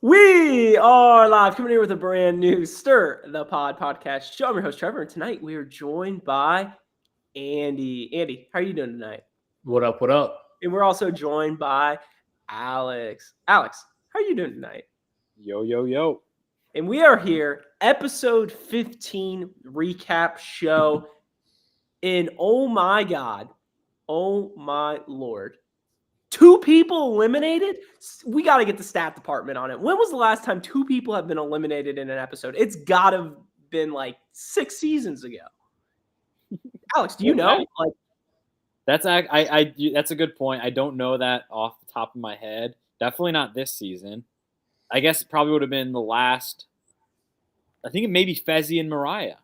We are live, coming here with a brand new Stir the Pod podcast show. I'm your host, Trevor, and tonight we are joined by Andy. Andy, how are you doing tonight? What up, what up? And we're also joined by Alex. Alex, how are you doing tonight? Yo, yo, yo. And we are here, episode 15 recap show. And oh my God, oh my Lord. 2 people eliminated? We got to get the stat department on it. When was the last time 2 people have been eliminated in an episode? It's got to have been like 6 seasons ago. Alex, do you know? Like, that's a good point. I don't know that off the top of my head. Definitely not this season. I guess it probably would have been the last. I think it may be Fezzi and Mariah.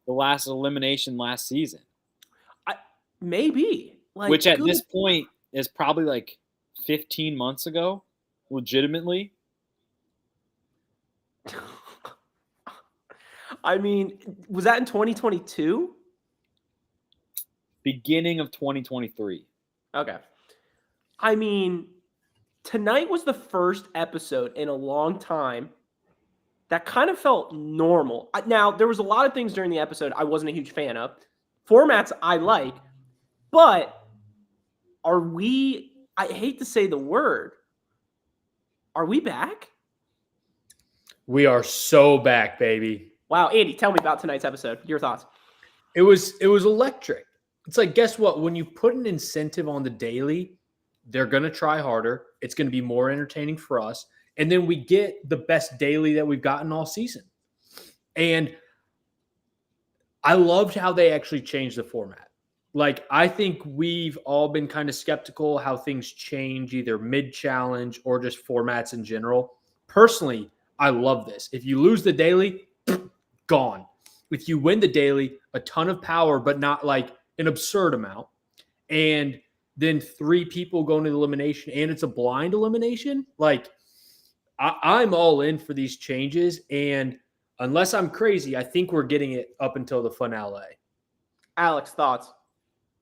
The last elimination last season. Maybe. Like, which at this point is probably like 15 months ago, legitimately. I mean, was that in 2022? Beginning of 2023. Okay. I mean, tonight was the first episode in a long time that kind of felt normal. Now, there was a lot of things during the episode I wasn't a huge fan of. Formats I like, but are we, I hate to say the word, are we back? We are so back, baby. Wow, Andy, tell me about tonight's episode. Your thoughts. It was electric. It's like, guess what? When you put an incentive on the daily, they're going to try harder. It's going to be more entertaining for us. And then we get the best daily that we've gotten all season. And I loved how they actually changed the format. Like, I think we've all been kind of skeptical how things change either mid-challenge or just formats in general. Personally, I love this. If you lose the daily, gone. If you win the daily, a ton of power, but not like an absurd amount. And then 3 people go into elimination, and it's a blind elimination. Like, I'm all in for these changes. And unless I'm crazy, I think we're getting it up until the finale. Alex, thoughts?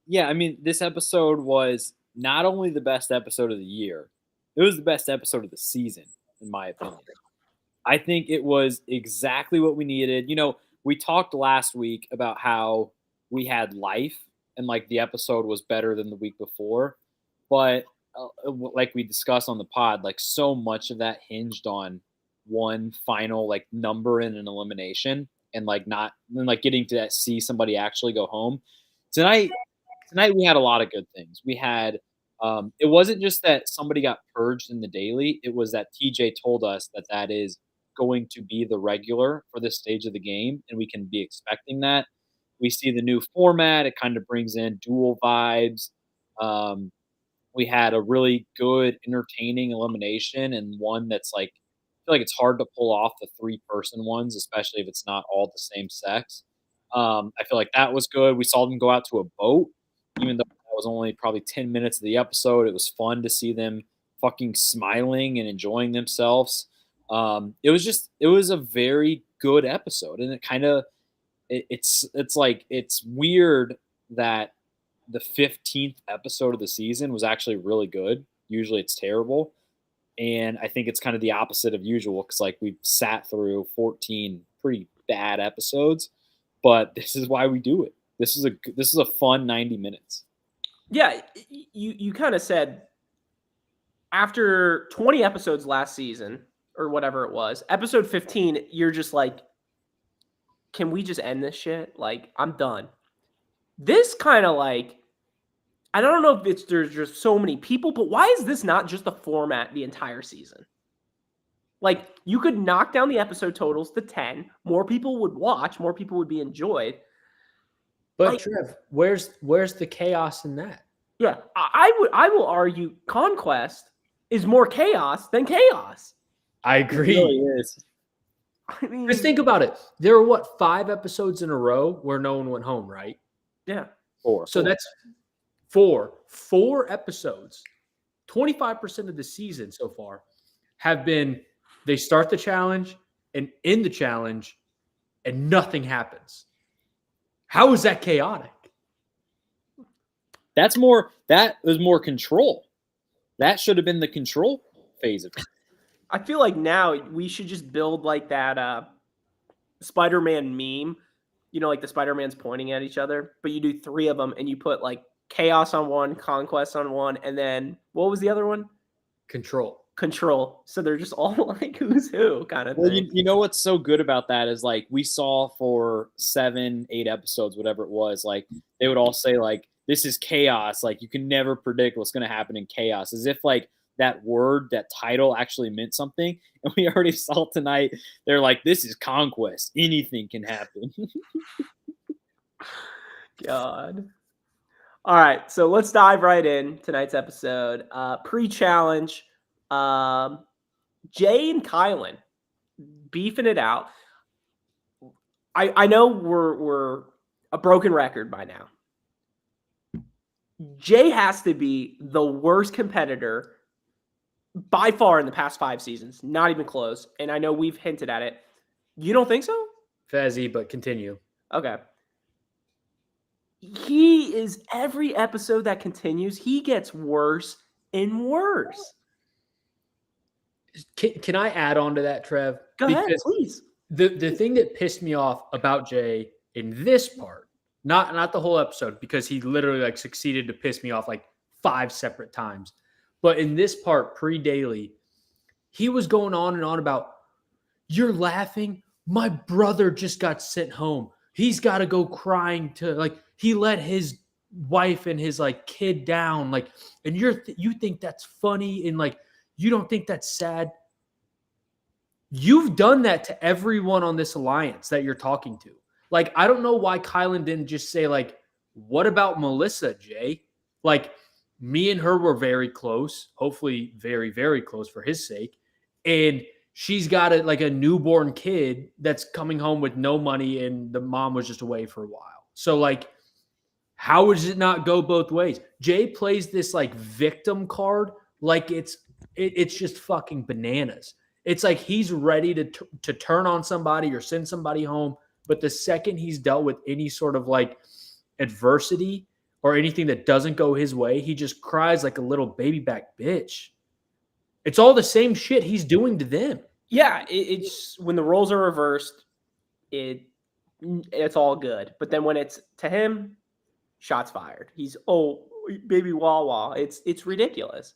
Yeah, I mean, this episode was not only the best episode of the year, it was the best episode of the season, in my opinion. I think it was exactly what we needed. You know, we talked last week about how we had life and like the episode was better than the week before. But like we discussed on the pod, like so much of that hinged on one final like number in an elimination and like not and like getting to see somebody actually go home. Tonight we had a lot of good things. We had it wasn't just that somebody got purged in the daily. It was that TJ told us that that is going to be the regular for this stage of the game, and we can be expecting that. We see the new format. It kind of brings in dual vibes. We had a really good, entertaining elimination and one that's like, I feel like it's hard to pull off the 3-person ones, especially if it's not all the same sex. I feel like that was good. We saw them go out to a boat, even though that was only probably 10 minutes of the episode. It was fun to see them fucking smiling and enjoying themselves. It was a very good episode, and it kind of it's like it's weird that the 15th episode of the season was actually really good. Usually it's terrible, and I think it's kind of the opposite of usual because like we've sat through 14 pretty bad episodes, but this is why we do it. This is a fun 90 minutes. Yeah, you kind of said after 20 episodes last season or whatever it was, episode 15, you're just like, can we just end this shit? Like, I'm done. This kind of like, I don't know if there's just so many people, but why is this not just the format the entire season? Like, you could knock down the episode totals to 10. More people would watch. More people would be enjoyed. But like, Trev, where's the chaos in that? Yeah, I will argue Conquest is more chaos than chaos. I agree. It really is. I mean, just think about it. There were 5 episodes in a row where no one went home, right? Yeah. 4. So that's 4 episodes. 25% of the season so far have been they start the challenge and end the challenge and nothing happens. How is that chaotic? That was more control. That should have been the control phase of it. I feel like now we should just build like that Spider-Man meme. You know, like the Spider-Man's pointing at each other, but you do 3 of them and you put like chaos on one, conquest on one, and then what was the other one? Control. Control. So they're just all like who's who kind of Well, thing. you know what's so good about that is like we saw for 7, 8 episodes, whatever it was, like they would all say like this is chaos. Like you can never predict what's going to happen in chaos, as if like that word, that title actually meant something. And we already saw tonight. They're like, this is conquest. Anything can happen. God. All right, so let's dive right in tonight's episode. Pre-challenge. Jay and Kylan beefing it out. I know we're a broken record by now. Jay has to be the worst competitor by far in the past 5 seasons. Not even close. And I know we've hinted at it. You don't think so? Fezzy, but continue. Okay. He is every episode that continues, he gets worse and worse. Can I add on to that, Trev? Go ahead, please. The thing that pissed me off about Jay in this part, not the whole episode, because he literally like succeeded to piss me off like 5 separate times. But in this part, pre-daily, he was going on and on about, you're laughing? My brother just got sent home. He's got to go crying to, like, he let his wife and his like kid down, like, and you think that's funny and like you don't think that's sad. You've done that to everyone on this alliance that you're talking to. Like, I don't know why Kylan didn't just say like, what about Melissa, Jay? Like, me and her were very close, hopefully very, very close for his sake. And she's got a newborn kid that's coming home with no money and the mom was just away for a while. So like, how does it not go both ways? Jay plays this like victim card like it's just fucking bananas. It's like he's ready to turn on somebody or send somebody home, but the second he's dealt with any sort of like adversity or anything that doesn't go his way, he just cries like a little baby back bitch. It's all the same shit he's doing to them. Yeah, it's when the roles are reversed, it's all good. But then when it's to him, shots fired. He's baby Wawa. It's ridiculous.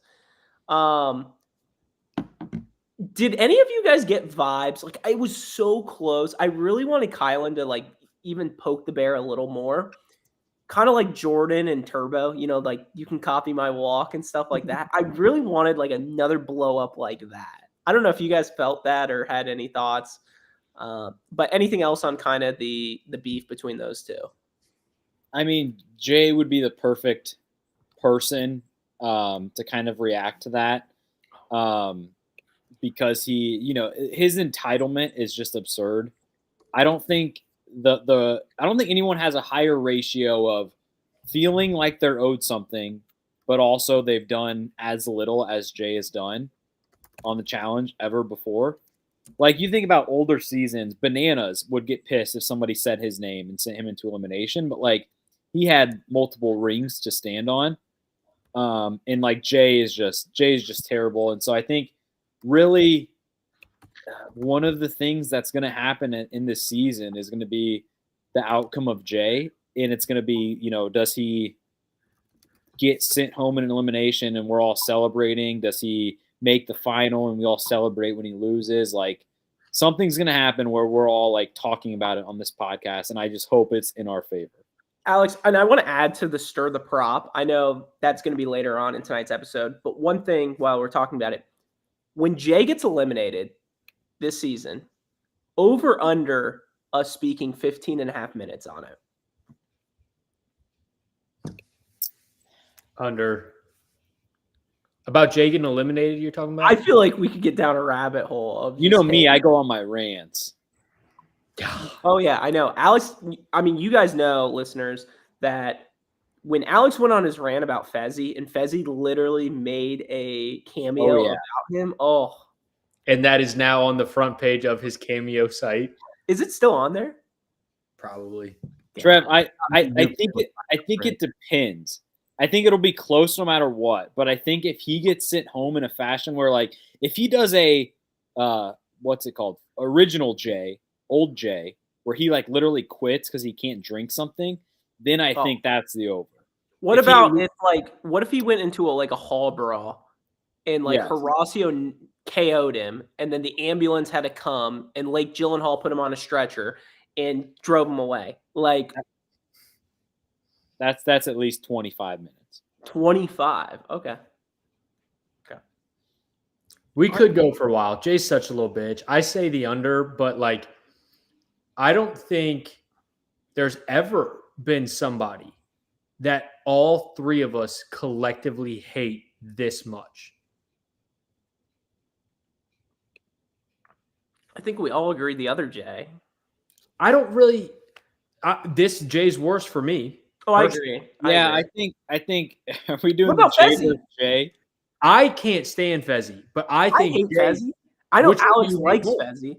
Did any of you guys get vibes? Like, I was so close. I really wanted Kylan to like even poke the bear a little more. Kind of like Jordan and Turbo, you know, like you can copy my walk and stuff like that. I really wanted like another blow up like that. I don't know if you guys felt that or had any thoughts, but anything else on kind of the beef between those two? I mean, Jay would be the perfect person to kind of react to that because he, you know, his entitlement is just absurd. I don't think I don't think anyone has a higher ratio of feeling like they're owed something, but also they've done as little as Jay has done on the challenge ever before. Like, you think about older seasons, Bananas would get pissed if somebody said his name and sent him into elimination, but like he had multiple rings to stand on. And like Jay is just terrible. And so I think really one of the things that's going to happen in this season is going to be the outcome of Jay. And it's going to be, you know, does he get sent home in an elimination and we're all celebrating? Does he make the final and we all celebrate when he loses? Like, something's going to happen where we're all like talking about it on this podcast. And I just hope it's in our favor. Alex, and I want to add to the stir the prop. I know that's going to be later on in tonight's episode, but one thing while we're talking about it, when Jay gets eliminated this season, over under us speaking 15 and a half minutes on it. Under. About Jay getting eliminated, you're talking about? I feel like we could get down a rabbit hole of, you know me, I go on my rants. Oh yeah, I know. Alex, I mean, you guys know, listeners, that when Alex went on his rant about Fezzy, and Fezzy literally made a cameo about him. Oh. And that is now on the front page of his Cameo site. Is it still on there? Probably. Trev, I think it depends. I think it'll be close no matter what. But I think if he gets sent home in a fashion where, like, if he does a what's it called? Original Jay, old Jay, where he like literally quits because he can't drink something, then I think that's the over. What if he went into a hall brawl and Horacio KO'd him, and then the ambulance had to come and Lake Gyllenhaal put him on a stretcher and drove him away? Like that's at least 25 minutes. 25. Okay. We could go for a while. Jay's such a little bitch. I say the under, but like I don't think there's ever been somebody that all three of us collectively hate this much. I think we all agree the other Jay. I don't really. This Jay's worse for me. Oh, I agree. Yeah, I think. Are we doing what about the Jay Fezzi? versus Jay? I can't stand Fezzi, but I think hate Fezzi. I know Alex likes Fezzi.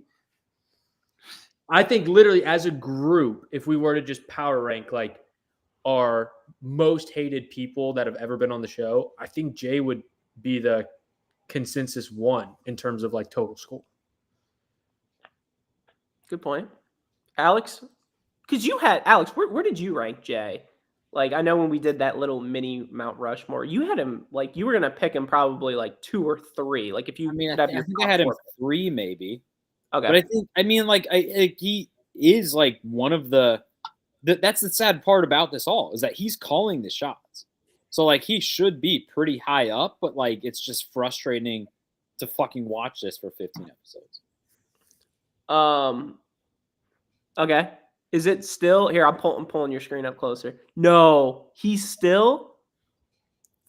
I think literally as a group, if we were to just power rank like our most hated people that have ever been on the show, I think Jay would be the consensus one in terms of like total score. Good point. Alex? Because you had Alex, where did you rank Jay? Like, I know when we did that little mini Mount Rushmore, you had him like you were gonna pick him probably like 2 or 3. Like if you I think I had him 3 maybe. Okay. But he is like one of that's the sad part about this all is that he's calling the shots. So like he should be pretty high up, but like it's just frustrating to fucking watch this for 15 episodes. Okay. Is it still here? I'm pulling your screen up closer. No, he's still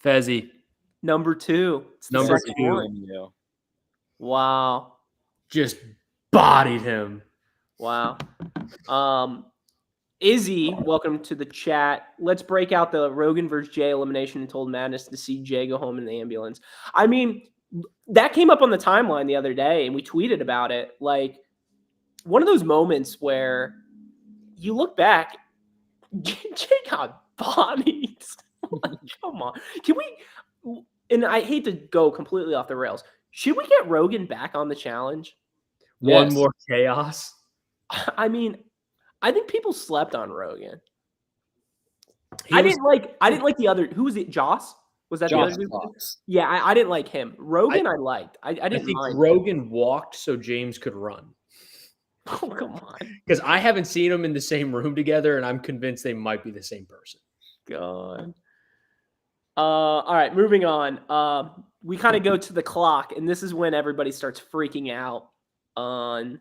Fezzi. Number 2. It's number 2. Yeah. Wow. Just bodied him. Wow. Izzy, welcome to the chat. Let's break out the Rogan versus Jay elimination and Told Madness to see Jay go home in the ambulance. I mean, that came up on the timeline the other day, and we tweeted about it. Like, one of those moments where you look back, Jay got bodied. Like, come on. Can we – and I hate to go completely off the rails. Should we get Rogan back on the challenge? Yes. One more chaos? I mean – I think people slept on Rogan. I didn't like the other. Who was it? Joss? Was that Joss the other? Yeah, I didn't like him. Rogan, I liked. I didn't think mind Rogan walked so James could run. Oh, come on. Because I haven't seen them in the same room together, and I'm convinced they might be the same person. God. All right, moving on. We kind of go to the clock, and this is when everybody starts freaking out on.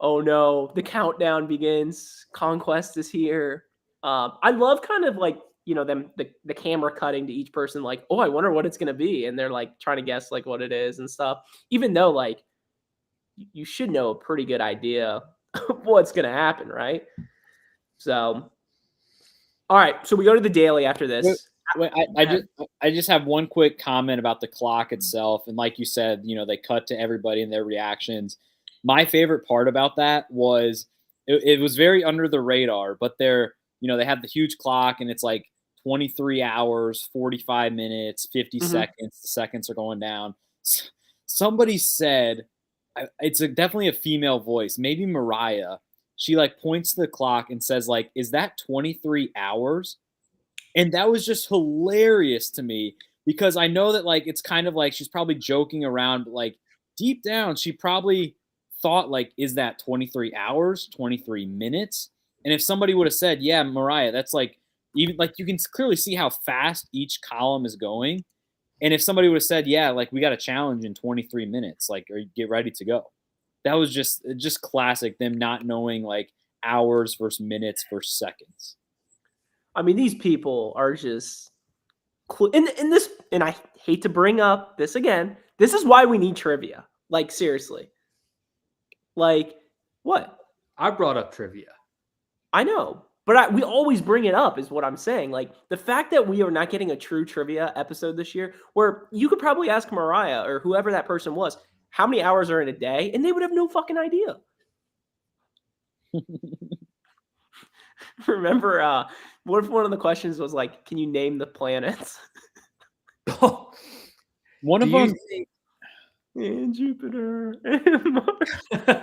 Oh no, the countdown begins. Conquest is here. I love kind of like, them the camera cutting to each person like, oh, I wonder what it's gonna be. And they're like trying to guess like what it is and stuff. Even though like you should know a pretty good idea of what's gonna happen, right? So all right, so we go to the daily after this. Wait, I just have one quick comment about the clock itself. And like you said, they cut to everybody and their reactions. My favorite part about that was it was very under the radar, but they had the huge clock and it's like 23 hours, 45 minutes, 50 seconds. The seconds are going down. Somebody said, it's definitely a female voice, maybe Mariah. She like points to the clock and says like, is that 23 hours? And that was just hilarious to me because I know that like, it's kind of like she's probably joking around, but like deep down, she probably thought like, is that 23 hours, 23 minutes? And if somebody would have said, yeah, Mariah, that's like, even like you can clearly see how fast each column is going. And if somebody would have said, yeah, like we got a challenge in 23 minutes, like, or get ready to go. That was just classic, them not knowing like hours versus minutes versus seconds. I mean, these people are just and I hate to bring up this again. This is why we need trivia. Like, seriously. Like, what? I brought up trivia. I know, but we always bring it up is what I'm saying. Like, the fact that we are not getting a true trivia episode this year where you could probably ask Mariah or whoever that person was, how many hours are in a day? And they would have no fucking idea. Remember, what if one of the questions was like, can you name the planets? One of them. And Jupiter and Mars.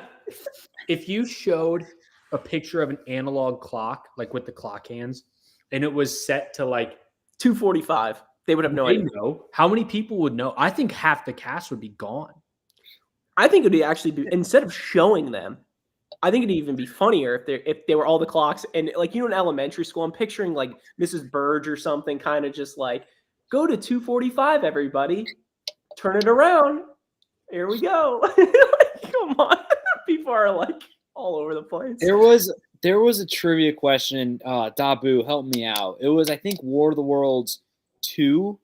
If you showed a picture of an analog clock, like with the clock hands, and it was set to like 2:45, they would have no they idea. know, how many people would know? I think half the cast would be gone. I think it'd actually be, instead of showing them, I think it'd even be funnier if they were all the clocks and like in elementary school. I'm picturing like Mrs. Burge or something, kind of just like go to 2:45, everybody, turn it around. Here we go. Like, come on, people are like all over the place. There was a trivia question. Dabu, help me out. It was, I think, War of the Worlds 2,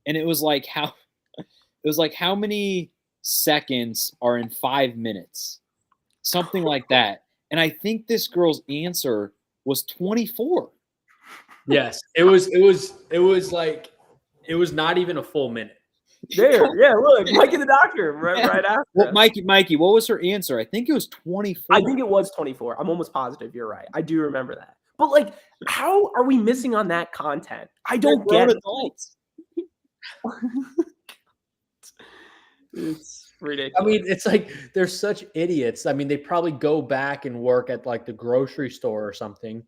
and it was like how many seconds are in 5 minutes, something like that. And I think this girl's answer was 24. Yes, it was like it was not even a full minute. There, yeah, look, Mikey the Doctor, right after. Well, us. Mikey, what was her answer? I think it was 24. I think it was 24. I'm almost positive you're right. I do remember that. But like, how are we missing on that content? I don't They're get grown it. adults. It's ridiculous. I mean, it's like they're such idiots. I mean, they probably go back and work at like the grocery store or something,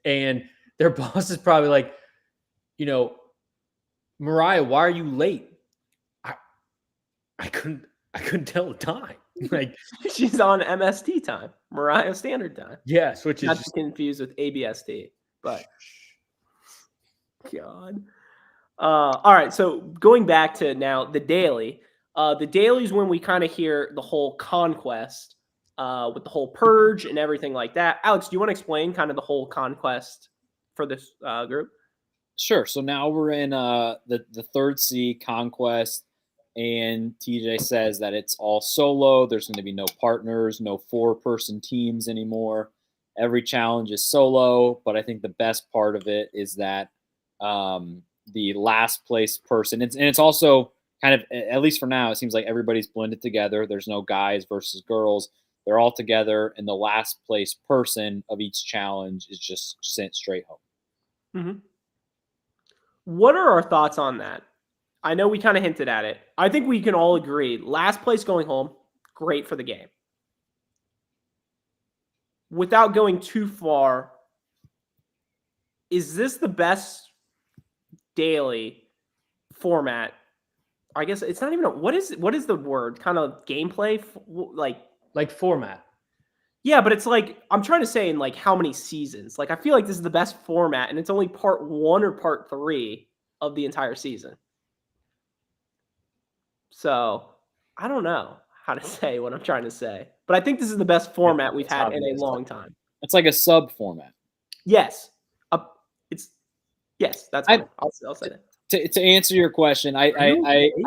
and their boss is probably like, Mariah, why are you late? I couldn't tell the time. Like, she's on MST time, Mariah Standard Time. yes, which is Not just to confuse with ABST, but God. All right, so going back to now the daily. The daily is when we kind of hear the whole conquest with the whole purge and everything like that. Alex, do you want to explain kind of the whole conquest for this group? Sure. So now we're in the third sea conquest, and TJ says that it's all solo. There's going to be no partners, no 4-person teams anymore. Every challenge is solo, but I think the best part of it is that the last place person, and it's also kind of, at least for now, it seems like everybody's blended together. There's no guys versus girls. They're all together, and the last place person of each challenge is just sent straight home. Mm-hmm. What are our thoughts on that? I know we kind of hinted at it. I think we can all agree. Last place going home, great for the game. Without going too far, is this the best daily format? I guess it's not even what is the word? Kind of gameplay, like format. Yeah, but it's like I'm trying to say in like how many seasons. Like I feel like this is the best format, and it's only part 1 or part 3 of the entire season. So I don't know how to say what I'm trying to say, but I think this is the best format we've had in a long time. It's like a sub format. Yes, that's fine. I'll say that. To answer your question, I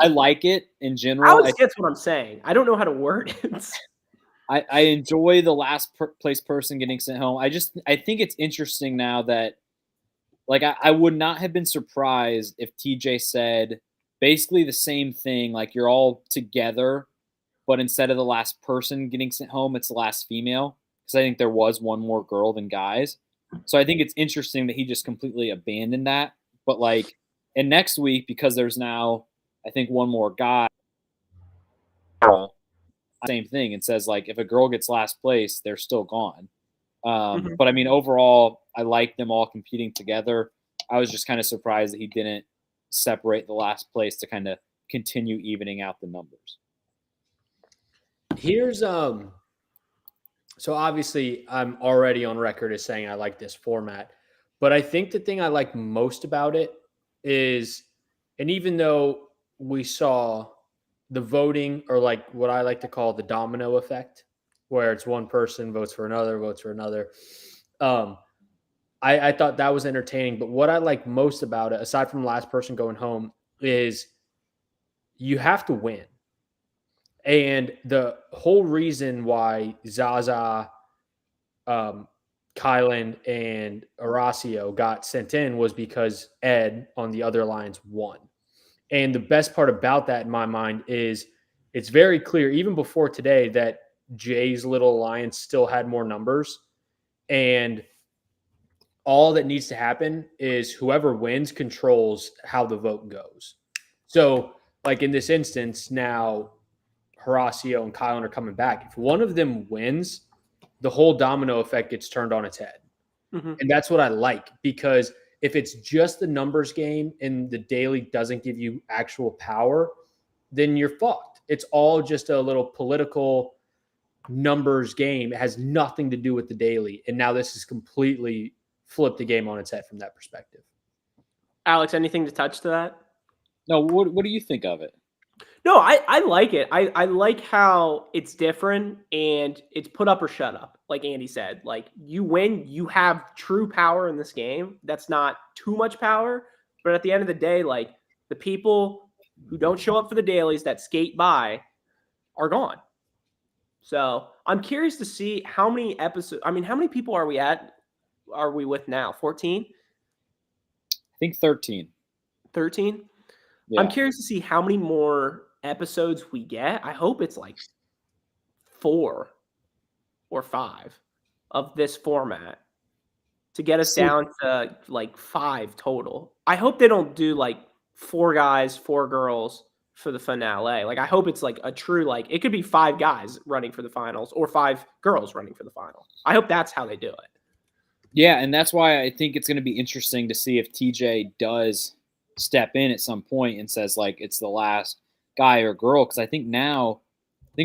like it in general. Alex gets what I'm saying. I don't know how to word it. I enjoy the last place person getting sent home. I think it's interesting now that, like, I would not have been surprised if TJ said basically the same thing, like you're all together, but instead of the last person getting sent home, it's the last female. Because I think there was one more girl than guys. So I think it's interesting that he just completely abandoned that. But like, and next week, because there's now, I think, one more guy, same thing. It says like if a girl gets last place, they're still gone. But I mean, overall, I like them all competing together. I was just kind of surprised that he didn't separate the last place to kind of continue evening out the numbers. Here's so obviously I'm already on record as saying I like this format, but I think the thing I like most about it is, and even though we saw the voting, or like what I like to call the domino effect, where it's one person votes for another, I thought that was entertaining. But what I like most about it, aside from the last person going home, is you have to win. And the whole reason why Zaza, Kylan, and Horacio got sent in was because Ed on the other lines won. And the best part about that in my mind is it's very clear, even before today, that Jay's little alliance still had more numbers. And all that needs to happen is whoever wins controls how the vote goes. So, like in this instance, now Horacio and Kylan are coming back. If one of them wins, the whole domino effect gets turned on its head. Mm-hmm. And that's what I like, because if it's just the numbers game and the daily doesn't give you actual power, then you're fucked. It's all just a little political numbers game. It has nothing to do with the daily. And now this has completely flipped the game on its head from that perspective. Alex, anything to touch to that? No, what do you think of it? No, I like it. I like how it's different and it's put up or shut up. Like Andy said, like you win, you have true power in this game. That's not too much power, but at the end of the day, like the people who don't show up for the dailies that skate by are gone. So I'm curious to see how many episodes. I mean, how many people are we at? Are we with now? 14? I think 13. 13? Yeah. I'm curious to see how many more episodes we get. I hope it's like 4 or 5 of this format to get us down to like 5 total. I hope they don't do like 4 guys, 4 girls for the finale. Like I hope it's like a true, like it could be 5 guys running for the finals or 5 girls running for the final. I hope that's how they do it. Yeah, and that's why I think it's going to be interesting to see if TJ does step in at some point and says like it's the last guy or girl, because I think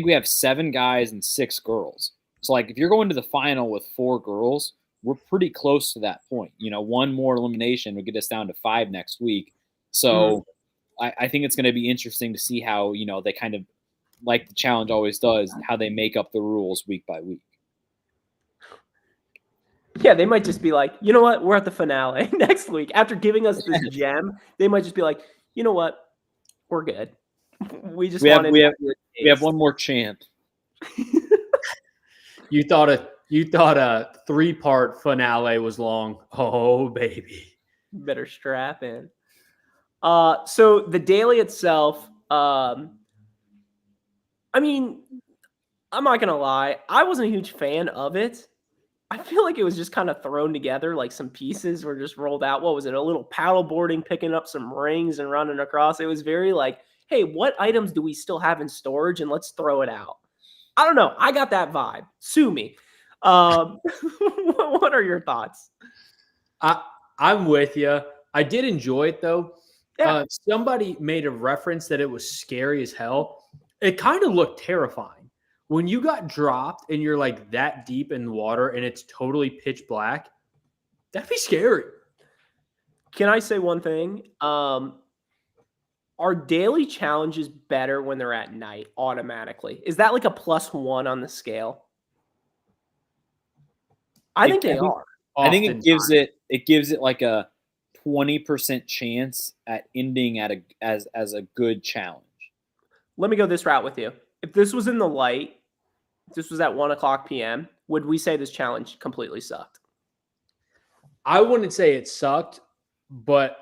we have 7 guys and 6 girls. So like if you're going to the final with 4 girls, we're pretty close to that point. You know, 1 more elimination would get us down to 5 next week. So I think it's going to be interesting to see how, you know, they kind of, like the challenge always does, how they make up the rules week by week. Yeah, they might just be like, you know what? We're at the finale next week. After giving us this gem, they might just be like, you know what? We're good. We have one more champ. You thought a 3-part finale was long. Oh baby. Better strap in. So the daily itself, I mean, I'm not gonna lie, I wasn't a huge fan of it. I feel like it was just kind of thrown together, like some pieces were just rolled out. What was it? A little paddle boarding, picking up some rings and running across. It was very like, hey, what items do we still have in storage? And let's throw it out. I don't know. I got that vibe. Sue me. What are your thoughts? I'm with you. I did enjoy it though. Yeah. Somebody made a reference that it was scary as hell. It kind of looked terrifying. When you got dropped and you're like that deep in the water and it's totally pitch black, that'd be scary. Can I say one thing? Are daily challenges better when they're at night automatically? Is that like a +1 on the scale? I think they are. I think it gives it like a 20% chance at ending at as a good challenge. Let me go this route with you. If this was in the light, if this was at 1:00 p.m., would we say this challenge completely sucked? I wouldn't say it sucked, but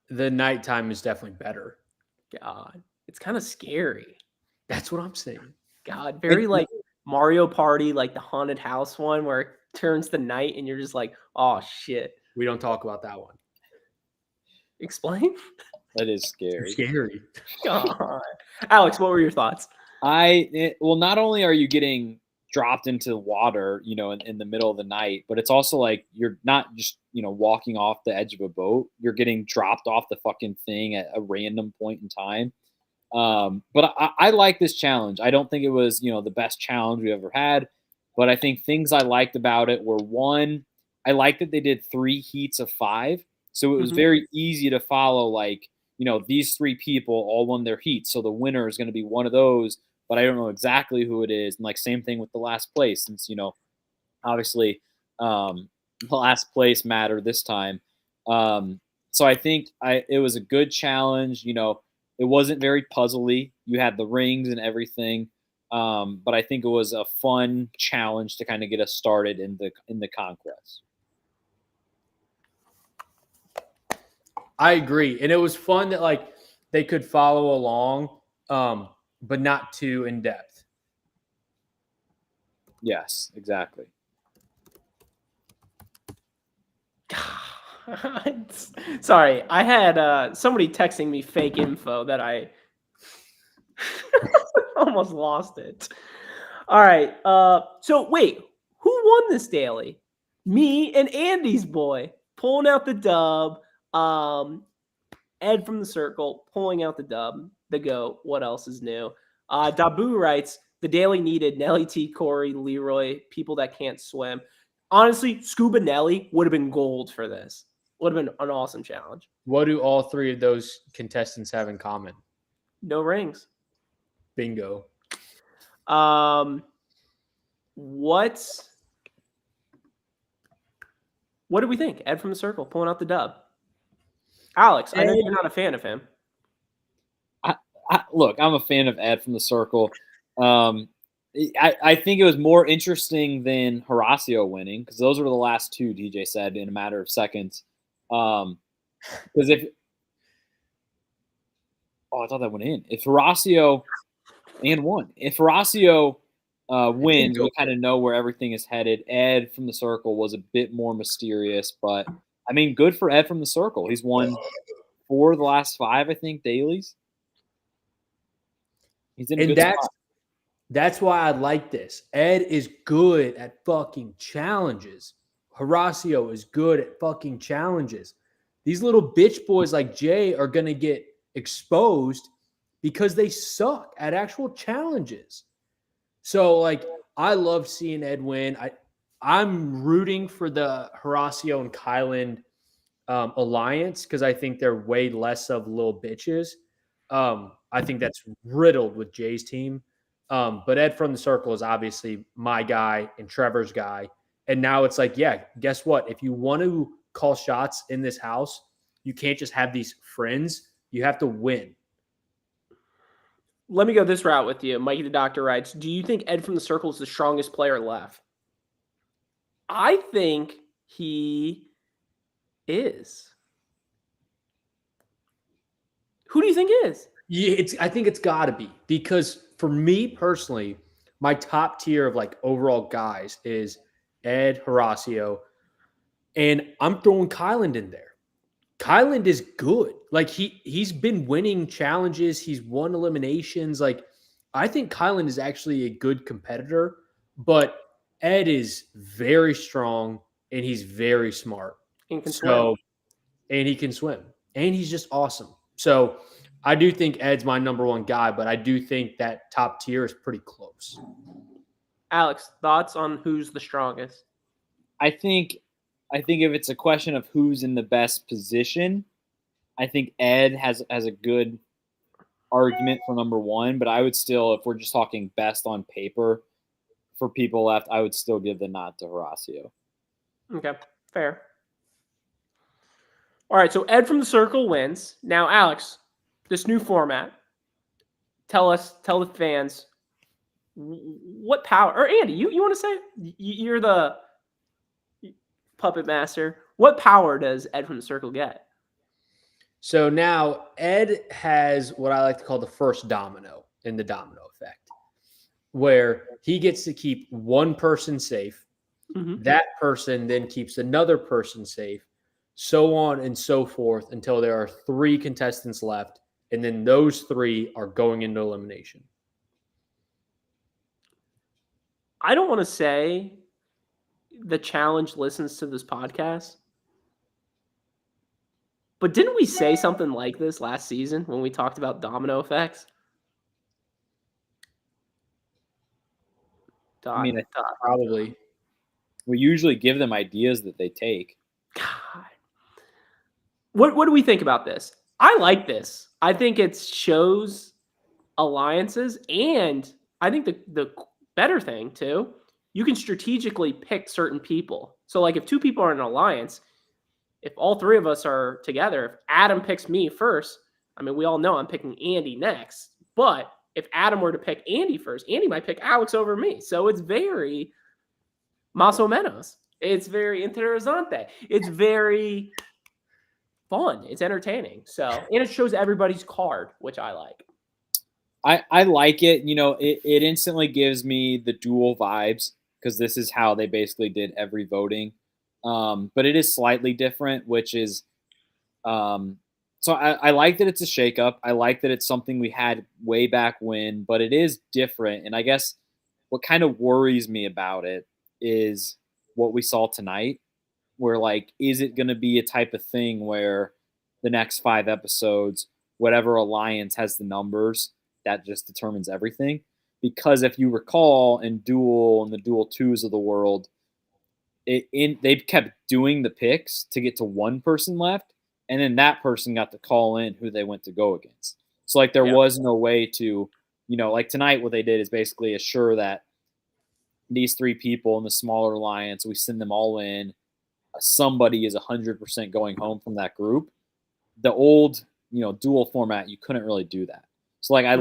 the nighttime is definitely better. God, it's kind of scary. That's what I'm saying. God, very like Mario Party, like the haunted house one where it turns to night and you're just like, oh shit. We don't talk about that one. Explain. That is scary. It's scary. God. Alex, what were your thoughts? Well, not only are you getting dropped into the water, you know, in the middle of the night, but it's also like you're not just, you know, walking off the edge of a boat. You're getting dropped off the fucking thing at a random point in time. But I like this challenge. I don't think it was, you know, the best challenge we ever had, but I think things I liked about it were, one, I liked that they did 3 heats of 5. So it was very easy to follow, like, you know, these 3 people all won their heats. So the winner is going to be one of those, but I don't know exactly who it is. And like, same thing with the last place, since, you know, obviously the last place mattered this time. So I think it was a good challenge. You know, it wasn't very puzzly. You had the rings and everything. But I think it was a fun challenge to kind of get us started in the conquest. I agree. And it was fun that like they could follow along, but not too in depth. Yes, exactly. Sorry, I had somebody texting me fake info that I almost lost it. All right. So wait, who won this daily? Me and Andy's boy pulling out the dub. Ed from the circle pulling out the dub. The GOAT. What else is new? Dabu writes, the daily needed Nelly T, Corey, Leroy, people that can't swim. Honestly, Scuba Nelly would have been gold for this. Would have been an awesome challenge. What do all three of those contestants have in common? No rings. Bingo. What do we think? Ed from the circle pulling out the dub. Alex, I know you're not a fan of him. Look, I'm a fan of Ed from the circle. I think it was more interesting than Horacio winning because those were the last two, DJ said, in a matter of seconds. Because I thought that went in. If Horacio wins, we kind of know where everything is headed. Ed from the circle was a bit more mysterious, but I mean, good for Ed from the circle. He's won 4 of the last 5, I think, dailies. He's in a good spot. That's why I like this. Ed is good at fucking challenges. Horacio is good at fucking challenges. These little bitch boys like Jay are going to get exposed because they suck at actual challenges. So, like, I love seeing Ed win. I'm rooting for the Horacio and Kylan alliance because I think they're way less of little bitches. I think that's riddled with Jay's team. But Ed from the circle is obviously my guy and Trevor's guy. And now it's like, yeah, guess what? If you want to call shots in this house, you can't just have these friends. You have to win. Let me go this route with you. Mikey the Doctor writes, do you think Ed from the circle is the strongest player left? I think he is. Who do you think is? Yeah, I think it's got to be because for me personally, my top tier of like overall guys is Ed, Horacio, and I'm throwing Kylan in there. Kylan is good. Like he's been winning challenges. He's won eliminations. Like I think Kylan is actually a good competitor, but Ed is very strong and he's very smart. And can swim. And he can swim. And he's just awesome. So I do think Ed's my number one guy, but I do think that top tier is pretty close. Alex, thoughts on who's the strongest? I think if it's a question of who's in the best position, I think Ed has a good argument for number one, but I would still, if we're just talking best on paper for people left, I would still give the nod to Horacio. Okay, fair. All right, so Ed from the circle wins. Now, Alex, this new format, tell the fans what power, or Andy, you want to say? You're the puppet master. What power does Ed from the circle get? So now Ed has what I like to call the first domino in the domino effect, where he gets to keep one person safe. Mm-hmm. That person then keeps another person safe, so on and so forth until there are 3 contestants left. And then those 3 are going into elimination. I don't want to say the challenge listens to this podcast, but didn't we say something like this last season when we talked about domino effects? Probably. We usually give them ideas that they take. God. What do we think about this? I like this. I think it shows alliances, and I think the better thing too, you can strategically pick certain people. So like if 2 people are in an alliance, if all 3 of us are together, if Adam picks me first, I mean, we all know I'm picking Andy next, but if Adam were to pick Andy first, Andy might pick Alex over me. So it's very más o menos. It's very interesante. It's very fun. It's entertaining. So, and it shows everybody's card, which I like. I like it. You know, it instantly gives me the duel vibes because this is how they basically did every voting. But it is slightly different, which is So I like that it's a shakeup. I like that it's something we had way back when, but it is different. And I guess what kind of worries me about it is what we saw tonight, where like, is it going to be a type of thing where the next 5 episodes, whatever alliance has the numbers, that just determines everything? Because if you recall in Duel and the Duel 2s of the world, they've kept doing the picks to get to one person left, and then that person got to call in who they went to go against. So like there was no way to, like tonight what they did is basically assure that these 3 people in the smaller alliance, we send them all in. Somebody is 100% going home from that group. The old, dual format, you couldn't really do that. So like I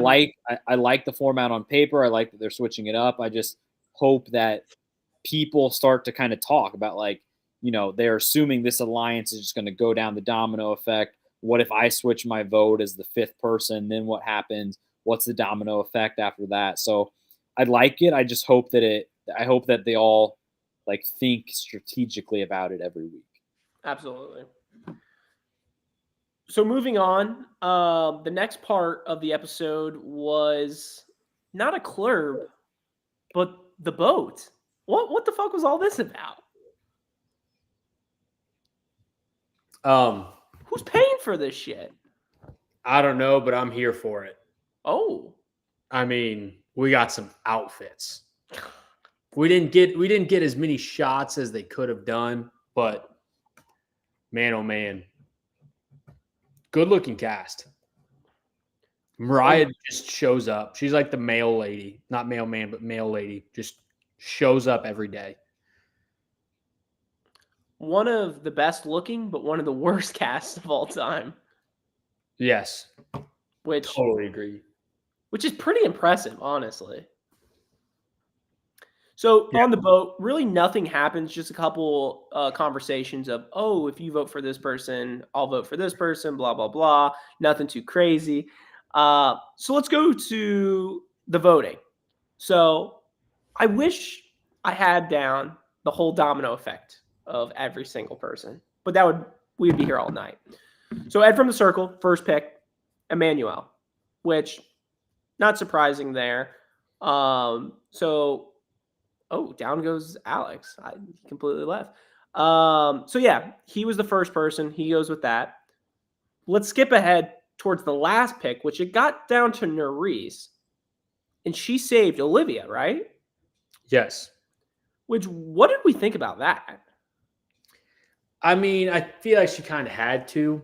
like the format on paper. I like that they're switching it up. I just hope that people start to kind of talk about like, they're assuming this alliance is just going to go down the domino effect. What if I switch my vote as the 5th person? Then what happens? What's the domino effect after that? So I like it. I just hope that they all like think strategically about it every week. Absolutely. So moving on, the next part of the episode was not a clurb, but the boat. What the fuck was all this about? Who's paying for this shit? I don't know, but I'm here for it. Oh, I mean, we got some outfits. We didn't get as many shots as they could have done, but man, oh man, good looking cast. Mariah just shows up. She's like the mail lady, not mailman, but mail lady. Just shows up every day. one of the best looking, but one of the worst casts of all time. Yes, Which totally agree. Which is pretty impressive, honestly. So on the boat, really nothing happens. Just a couple conversations of, oh, if you vote for this person, I'll vote for this person, blah, blah, blah. Nothing too crazy. So let's go to the voting. So I wish I had down the whole domino effect of every single person, but we'd be here all night. So Ed from the Circle, first pick, Emmanuel, which not surprising there. Down goes Alex. He completely left. So yeah, he was the first person. He goes with that. Let's skip ahead towards the last pick, which it got down to Nerese, and she saved Olivia, right? Yes. What did we think about that? I mean, I feel like she kind of had to.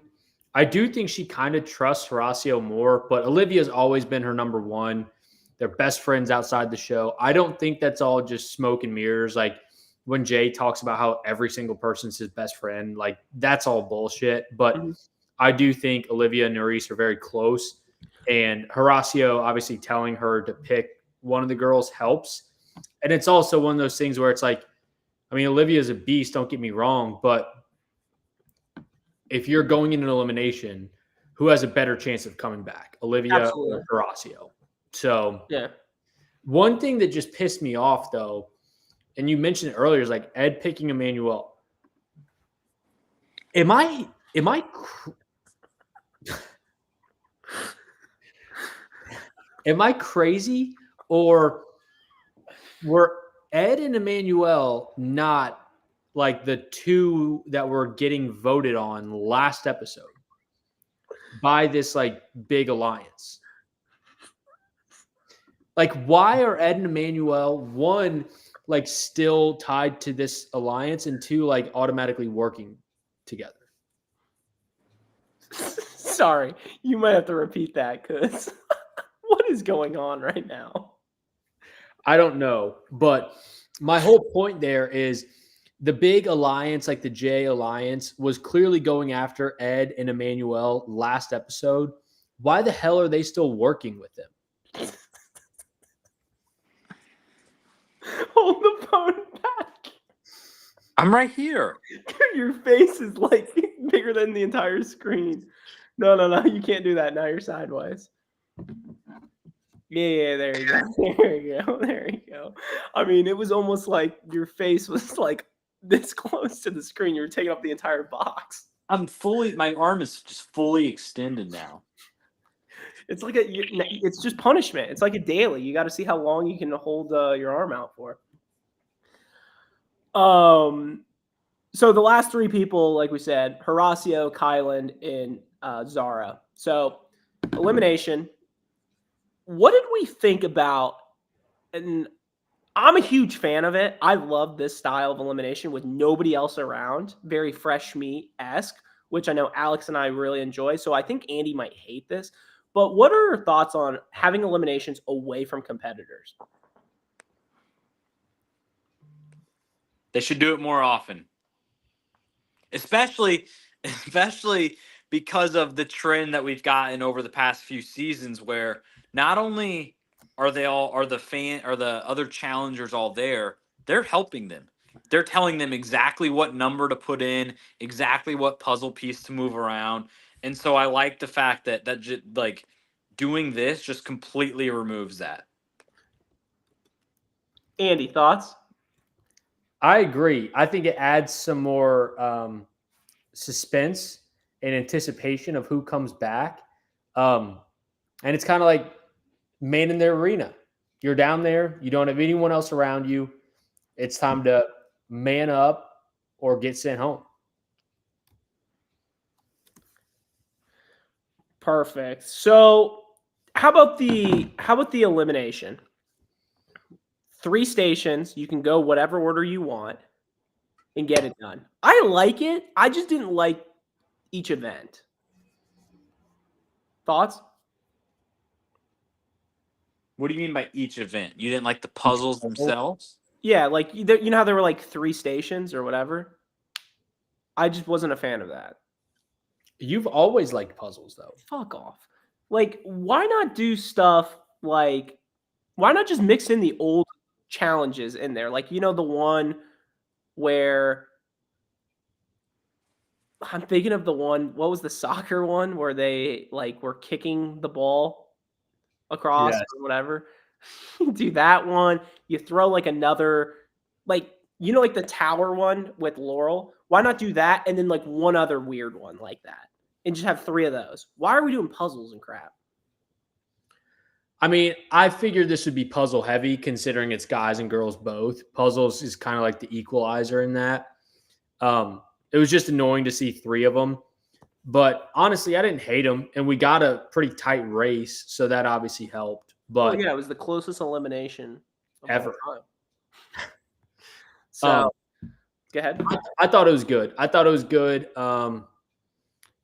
I do think she kind of trusts Horacio more, but Olivia's always been her number one. They're best friends outside the show. I don't think that's all just smoke and mirrors. Like when Jay talks about how every single person's his best friend, like that's all bullshit. But I do think Olivia and Nerese are very close. And Horacio obviously telling her to pick one of the girls helps. And it's also one of those things where it's like, I mean, Olivia's a beast, don't get me wrong, but if you're going in an elimination, who has a better chance of coming back, Olivia or Horacio? So yeah, one thing that just pissed me off though, and you mentioned it earlier, is like Ed picking Emmanuel. Am I crazy, or were Ed and Emmanuel not like the 2 that were getting voted on last episode by this like big alliance? Like, why are Ed and Emmanuel, 1, like still tied to this alliance, and 2, like automatically working together? Sorry, you might have to repeat that because what is going on right now? I don't know, but my whole point there is the big alliance, like the J alliance, was clearly going after Ed and Emmanuel last episode. Why the hell are they still working with them? Hold the phone back. I'm right here. Your face is like bigger than the entire screen. No, you can't do that. Now you're sideways. Yeah, there you go. There you go. I mean, it was almost like your face was like this close to the screen. You were taking up the entire box. My arm is just fully extended now. It's like it's just punishment. It's like a daily. You got to see how long you can hold your arm out for. So the last three people, like we said, Horacio, Kylan, and Zara. So elimination. What did we think about? And I'm a huge fan of it. I love this style of elimination with nobody else around. Very fresh meat-esque, which I know Alex and I really enjoy. So I think Andy might hate this. But what are your thoughts on having eliminations away from competitors? They should do it more often. Especially because of the trend that we've gotten over the past few seasons where not only are the other challengers all there, they're helping them. They're telling them exactly what number to put in, exactly what puzzle piece to move around. And so I like the fact that like doing this just completely removes that. Andy, thoughts? I agree. I think it adds some more suspense and anticipation of who comes back. And it's kind of like man in the arena. You're down there. You don't have anyone else around you. It's time to man up or get sent home. Perfect. So how about the elimination? 3 stations. You can go whatever order you want and get it done. I like it. I just didn't like each event. Thoughts? What do you mean by each event? You didn't like the puzzles themselves? Yeah, like you know how there were like 3 stations or whatever? I just wasn't a fan of that. You've always liked puzzles, though. Fuck off. Like, why not do stuff like, why not just mix in the old challenges in there? Like, you know, the one where I'm thinking of the one, what was the soccer one where they like were kicking the ball across or whatever? Do that one. You throw like another, like, you know, like the tower one with Laurel. Why not do that and then like one other weird one like that and just have 3 of those? Why are we doing puzzles and crap? I mean, I figured this would be puzzle heavy considering it's guys and girls both. Puzzles is kind of like the equalizer in that. It was just annoying to see 3 of them. But honestly, I didn't hate them. And we got a pretty tight race. So that obviously helped. But yeah, it was the closest elimination of ever. all time. So go ahead. I thought it was good.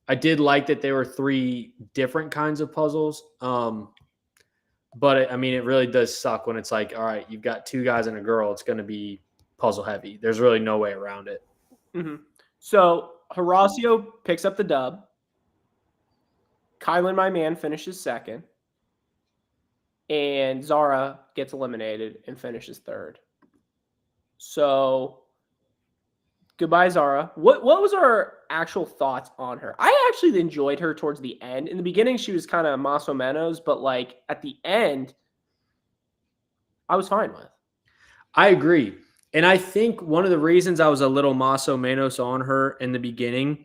I did like that there were 3 different kinds of puzzles. But I mean, it really does suck when it's like, all right, you've got 2 guys and a girl. It's going to be puzzle heavy. There's really no way around it. Mm-hmm. So Horacio picks up the dub. Kylan, my man, finishes second. And Zara gets eliminated and finishes third. So goodbye, Zara. What was our actual thoughts on her? I actually enjoyed her towards the end. In the beginning, she was kind of más o menos, but like at the end, I was fine with. I agree. And I think one of the reasons I was a little más o menos on her in the beginning,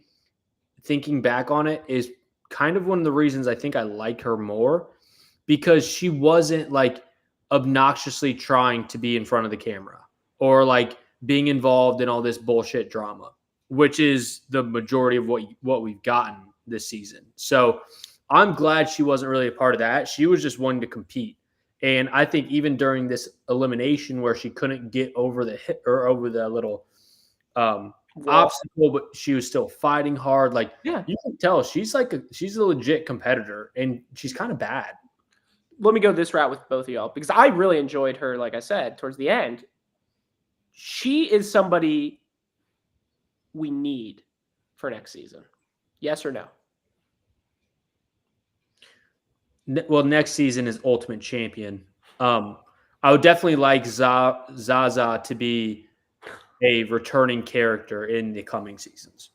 thinking back on it, is kind of one of the reasons I think I like her more, because she wasn't like obnoxiously trying to be in front of the camera or like being involved in all this bullshit drama, which is the majority of what we've gotten this season. So I'm glad she wasn't really a part of that. She was just wanting to compete. And I think even during this elimination where she couldn't get over the hit or over the little obstacle, but she was still fighting hard. Like, yeah, you can tell she's a legit competitor, and she's kind of bad. Let me go this route with both of y'all because I really enjoyed her. Like I said, towards the end, she is somebody we need for next season. Yes or no? Well, next season is Ultimate Champion. I would definitely like Zaza to be a returning character in the coming seasons.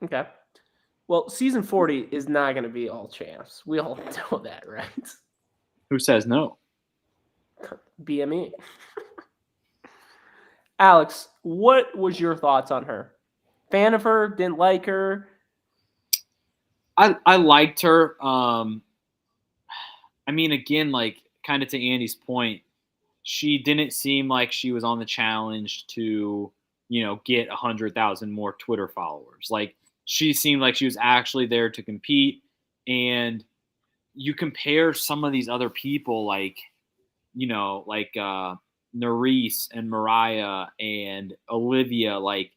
Okay. Well, season 40 is not going to be all champs. We all know that, right? Who says no? BME. Alex, what was your thoughts on her? Fan of her? Didn't like her? I liked her. I mean, again, like kind of to Andy's point, she didn't seem like she was on the challenge to, get 100,000 more Twitter followers. Like she seemed like she was actually there to compete. And you compare some of these other people, like Nerese and Mariah and Olivia, like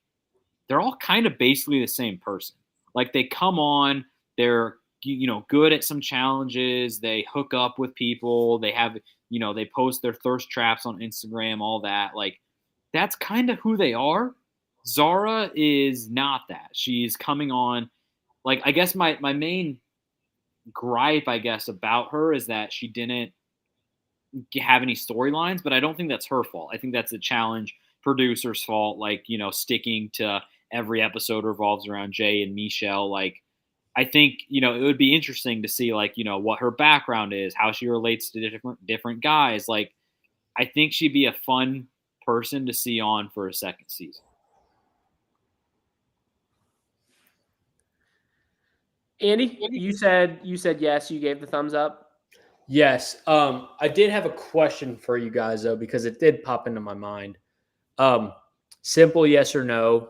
they're all kind of basically the same person. Like they come on, they're good at some challenges, they hook up with people, they have they post their thirst traps on Instagram, all that. Like that's kind of who they are. Zara is not that. She's coming on, like I guess my main gripe, I guess, about her is that she didn't have any storylines, but I don't think that's her fault. I think that's the challenge producer's fault. Like, sticking to every episode revolves around Jay and Michelle. Like, I think, it would be interesting to see, like, what her background is, how she relates to different guys. Like, I think she'd be a fun person to see on for a second season. Andy, you said yes. You gave the thumbs up. Yes. I did have a question for you guys though, because it did pop into my mind. Simple yes or no.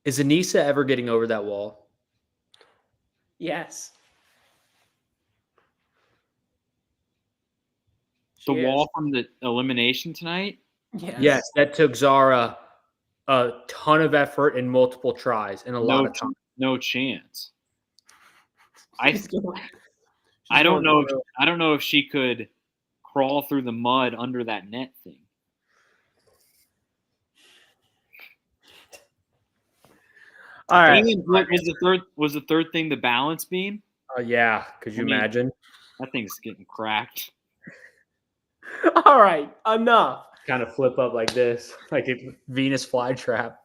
Is Anissa ever getting over that wall? Yes. The wall from the elimination tonight? Yes, that took Zara a ton of effort and multiple tries and a lot of time. No chance. I don't know if she could crawl through the mud under that net thing. All right. Was the third thing the balance beam? Yeah. Could you imagine? That thing's getting cracked. All right. Enough. Kind of flip up like this, like a Venus flytrap.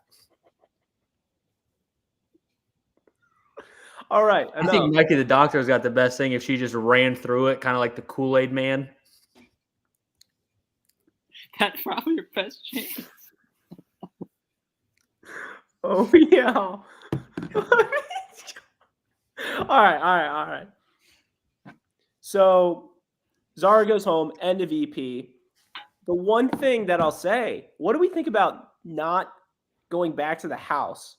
All right. I think Mikey the Doctor's got the best thing if she just ran through it, kind of like the Kool-Aid man. That's probably your best chance. Oh, yeah. All right. So Zara goes home, end of EP. The one thing that I'll say, what do we think about not going back to the house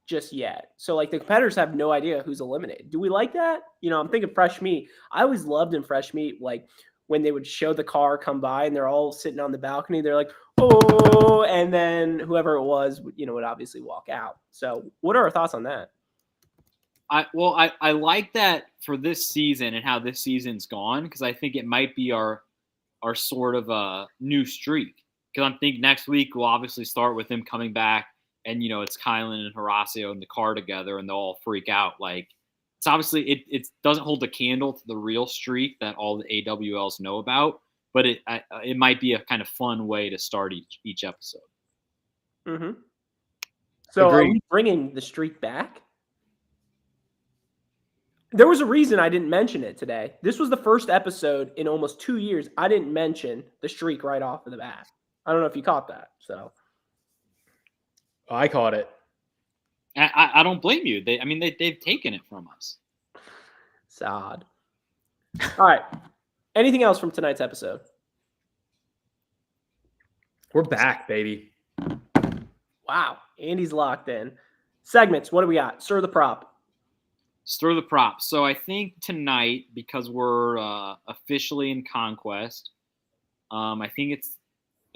just yet? So like the competitors have no idea who's eliminated. Do we like that? I'm thinking fresh meat. I always loved in fresh meat, like when they would show the car come by and they're all sitting on the balcony, they're like, oh, and then whoever it was, would obviously walk out. So what are our thoughts on that? I like that for this season and how this season's gone, because I think it might be our sort of a new streak. Because I'm thinking next week we'll obviously start with them coming back and, it's Kylan and Horacio in the car together and they'll all freak out. Like, it's obviously, it doesn't hold a candle to the real streak that all the AWLs know about, but it might be a kind of fun way to start each episode. Mm-hmm. So Agreed. Are we bringing the streak back? There was a reason I didn't mention it today. This was the first episode in almost 2 years I didn't mention the streak right off of the bat. I don't know if you caught that. So I caught it. I don't blame you. They've taken it from us. Sad. All right. Anything else from tonight's episode? We're back, baby. Wow. Andy's locked in. Segments. What do we got? Stir the prop. Stir the prop. So I think tonight, because we're officially in Conquest, I think it's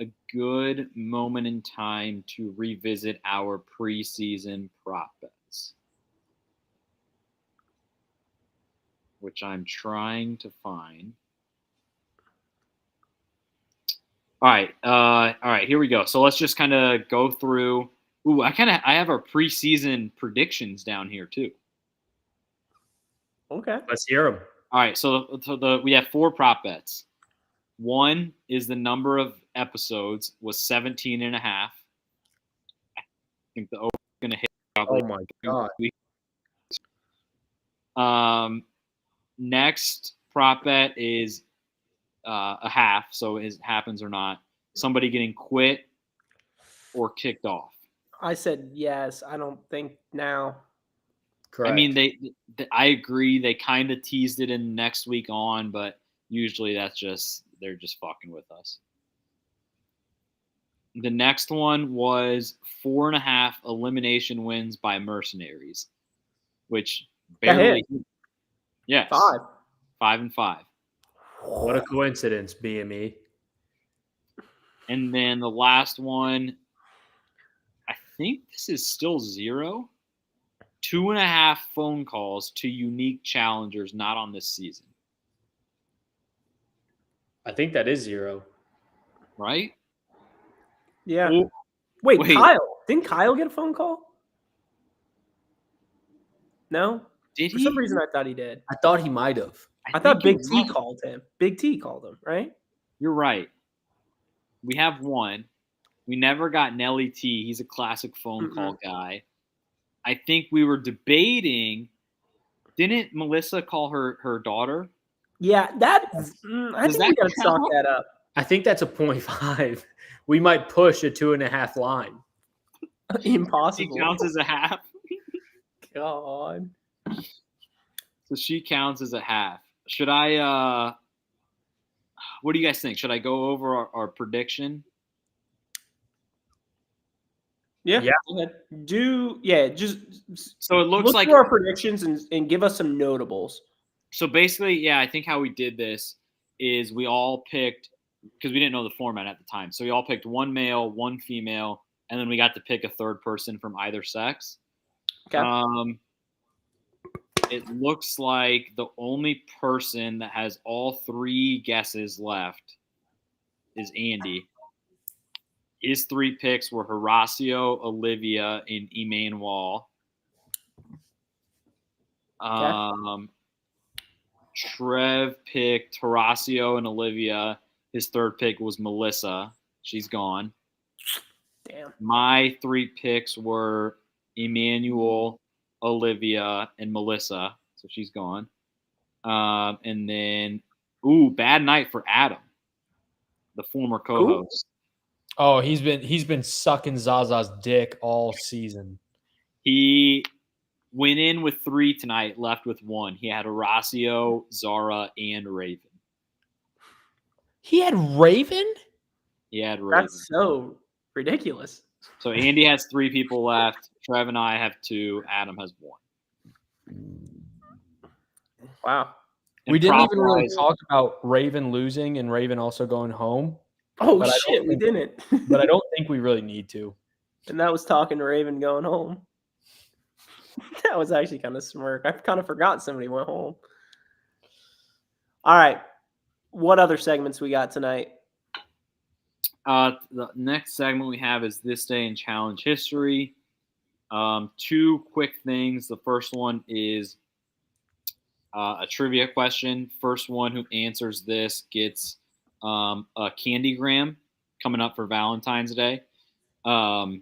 a good moment in time to revisit our preseason prop bets, which I'm trying to find. All right, here we go. So let's just kind of go through. Ooh, I have our preseason predictions down here too. Okay. Let's hear them. All right, so we have 4 prop bets. 1 is the number of episodes was 17 and a half. I think the over is going to hit probably. Oh my God. Next prop bet is a half, so it happens or not. Somebody getting quit or kicked off. I said yes. I don't think now. Correct. I mean, I agree. They kind of teased it in next week on, but usually they're just fucking with us. The next one was 4.5 elimination wins by mercenaries, which That barely. hit. Yes. 5. 5 and 5. What a coincidence, BME. And then the last one, I think this is still 0. 2.5 phone calls to unique challengers not on this season. I think that is 0. Right? Yeah. Oh, wait, wait. Kyle. Didn't Kyle get a phone call? No? Did For he? some reason, I thought he did. I thought he might have. I thought think Big you're T right. called him. Big T called him, right? You're right. We have one. We never got Nelly T. He's a classic phone call guy. I think we were debating. Didn't Melissa call her daughter? Yeah, I Does think that we gotta chalk count? that up. I think that's a 0.5. We might push a 2.5 line. He Impossible. counts as a half. God. So she counts as a half. Should I what do you guys think? Should I go over our prediction? Yeah. Yeah. Go ahead. Just So it looks look like through our predictions and give us some notables. so basically, yeah, I think how we did this is we all picked because we didn't know the format at the time. So we all picked one male, one female, and then we got to pick a third person from either sex. Okay. It looks like the only person that has all 3 guesses left is Andy. His 3 picks were Horacio, Olivia, and Emmanuel. Trev picked Horacio and Olivia. His third pick was Melissa. She's gone. Damn. My 3 picks were Emmanuel, Olivia, and Melissa. So she's gone. And then, bad night for Adam, the former co-host. Oh, he's been sucking Zaza's dick all season. He went in with 3 tonight, left with 1. He had Horacio, Zara, and Raven. He had Raven? He had Raven. That's so ridiculous. So Andy has 3 people left. Trev and I have 2. Adam has 1. Wow. We didn't even really talk about Raven losing and Raven also going home. Oh, shit, we didn't. But I don't think we really need to. And that was talking to Raven going home. That was actually kind of smirk. I kind of forgot somebody went home. All right. What other segments we got tonight? The next segment we have is This Day in Challenge History. 2 quick things. The first one is a trivia question. First one who answers this gets a Candygram coming up for Valentine's Day. So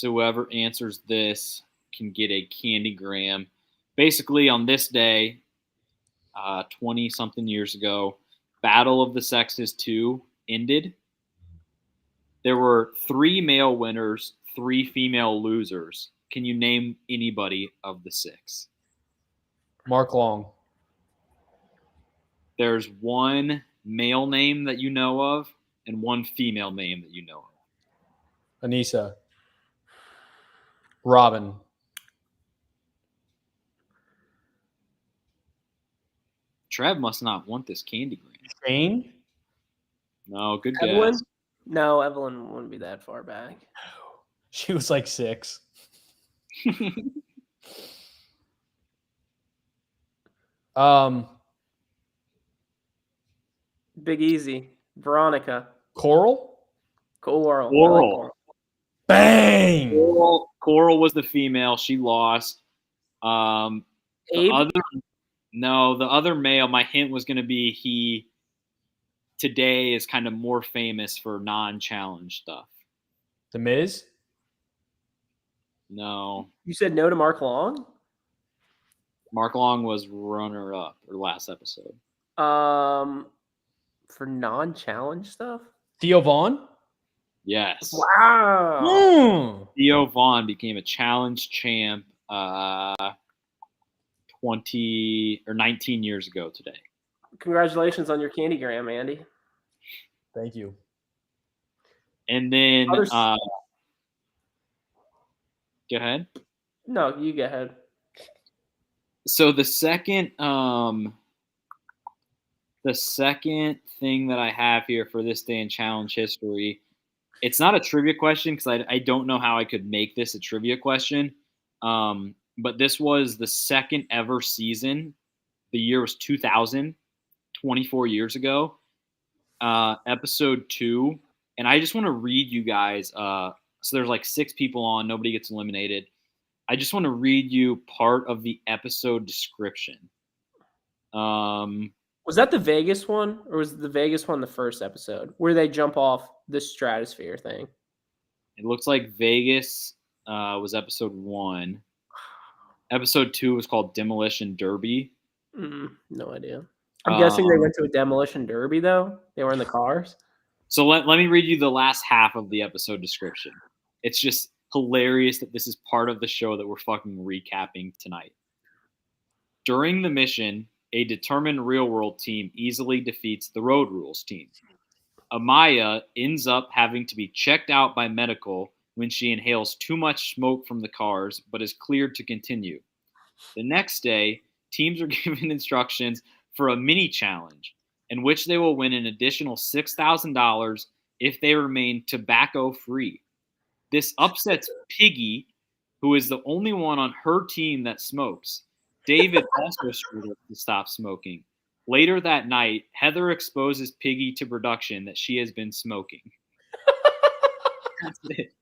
whoever answers this can get a Candygram. Basically, on this day, 20-something years ago, Battle of the Sexes 2 ended. There were 3 male winners, 3 female losers. Can you name anybody of the 6? Mark Long. There's 1 male name that you know of and 1 female name that you know of. Anissa. Robin. Trev must not want this Candygram. Shane? No, good Evelyn? guess. No, Evelyn wouldn't be that far back. She was like 6. Big Easy. Veronica. Coral? Coral. Bang! Coral was the female. She lost. Abe? The other male, my hint was going to be he today is kind of more famous for non-challenge stuff. The Miz? No. You said no to Mark Long? Mark Long was runner-up or last episode. For non-challenge stuff? Theo Vaughn? Yes. Wow. Theo Vaughn became a challenge champ 20 or 19 years ago today. Congratulations on your Candygram, Andy. Thank you. And then Others- go ahead. No, you go ahead. So the second thing that I have here for this day in challenge history, it's not a trivia question because I don't know how I could make this a trivia question. But this was the second ever season. The year was 2000, 24 years ago. Episode 2. And I just want to read you guys. So there's like 6 people on. Nobody gets eliminated. I just want to read you part of the episode description. Was that the Vegas one, or was the Vegas one the first episode where they jump off the stratosphere thing? It looks like Vegas was episode 1. Episode 2 was called Demolition Derby. No idea. I'm guessing they went to a demolition derby, though. They were in the cars. So let me read you the last half of the episode description. It's just hilarious that this is part of the show that we're fucking recapping tonight. During the mission, a determined real-world team easily defeats the Road Rules team. Amaya ends up having to be checked out by medical when she inhales too much smoke from the cars, but is cleared to continue. The next day, teams are given instructions for a mini challenge in which they will win an additional $6,000 if they remain tobacco-free. This upsets Piggy, who is the only one on her team that smokes. David also struggled to stop smoking. Later that night, Heather exposes Piggy to production that she has been smoking. That's it.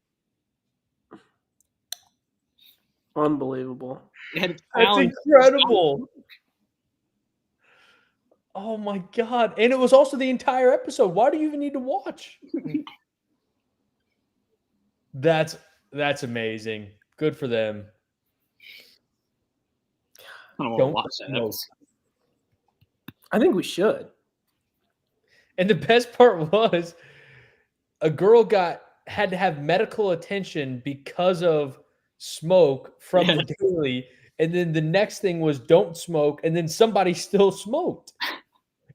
Unbelievable. That's incredible. Oh my God. And it was also the entire episode. Why do you even need to watch? That's amazing. Good for them. I don't want to watch that smoke. episode. I think we should. And the best part was a girl had to have medical attention because of smoke from the daily. And then the next thing was don't smoke. And then somebody still smoked.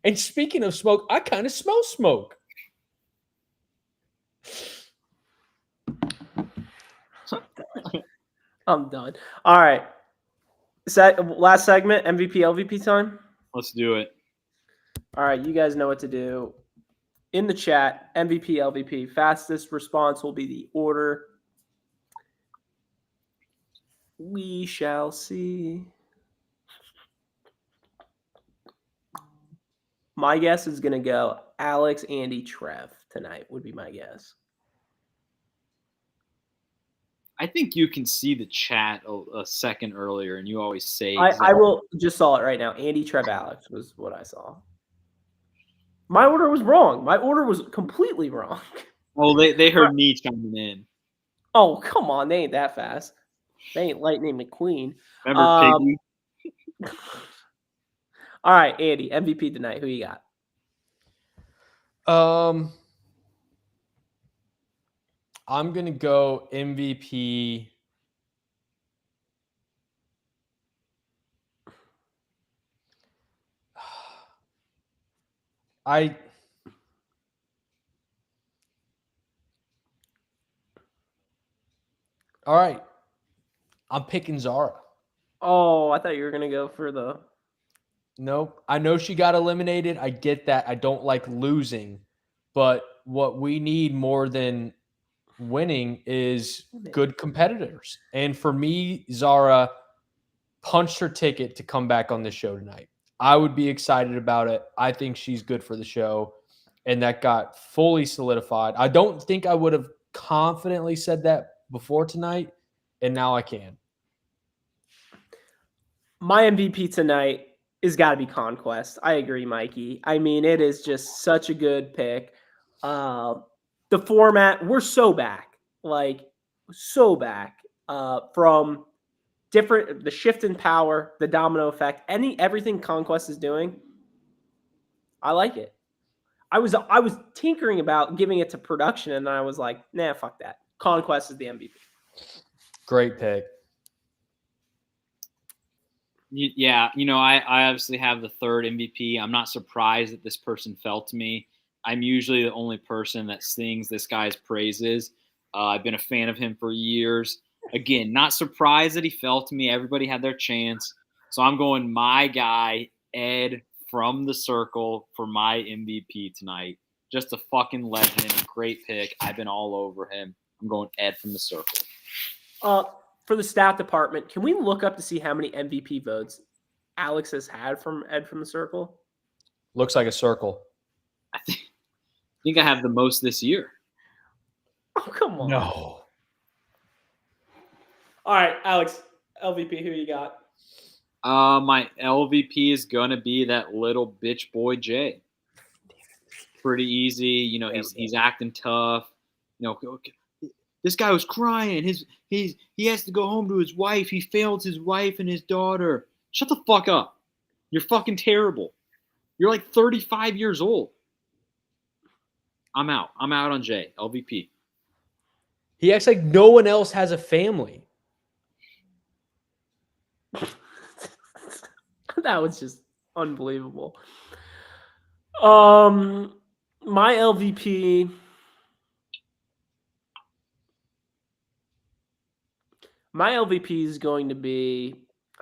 And speaking of smoke, I kind of smell smoke. I'm done. All right. Last segment, MVP, LVP time. Let's do it. All right. You guys know what to do. In the chat, MVP, LVP. Fastest response will be the order. We shall see. My guess is going to go Alex, Andy, Trev tonight would be my guess. I think you can see the chat a second earlier, and you always say I will just saw it right now. Andy, Trev, Alex was what I saw. My order was wrong. My order was completely wrong. Oh, they heard me chiming in. Oh, come on. They ain't that fast. They ain't Lightning McQueen. Remember Piggy? All right, Andy, MVP tonight. Who you got? I'm going to go MVP. All right. I'm picking Zara. Oh, I thought you were going to go for the... Nope. I know she got eliminated. I get that. I don't like losing. But what we need more than winning is good competitors. And for me, Zara punched her ticket to come back on this show tonight. I would be excited about it. I think she's good for the show. And that got fully solidified. I don't think I would have confidently said that before tonight. And now I can. My MVP tonight is got to be Conquest. I agree, Mikey. I mean, it is just such a good pick. The format, we're so back. Like, so back from the shift in power, the domino effect, everything Conquest is doing. I like it. I was tinkering about giving it to production, and then I was like, nah, fuck that. Conquest is the MVP. Great pick. Yeah, I obviously have the third MVP. I'm not surprised that this person fell to me. I'm usually the only person that sings this guy's praises. I've been a fan of him for years. Again, not surprised that he fell to me. Everybody had their chance. So I'm going my guy, Ed from the Circle, for my MVP tonight. Just a fucking legend. Great pick. I've been all over him. I'm going Ed from the Circle. For the stat department, can we look up to see how many MVP votes Alex has had from Ed from the Circle? Looks like a circle. I think I have the most this year. Oh, come on. No. All right, Alex, LVP, who you got? My LVP is going to be that little bitch boy Jay. Pretty easy. He's acting tough. This guy was crying. He has to go home to his wife. He failed his wife and his daughter. Shut the fuck up. You're fucking terrible. You're like 35 years old. I'm out. I'm out on Jay. LVP. He acts like no one else has a family. That was just unbelievable. My LVP. My LVP is going to be,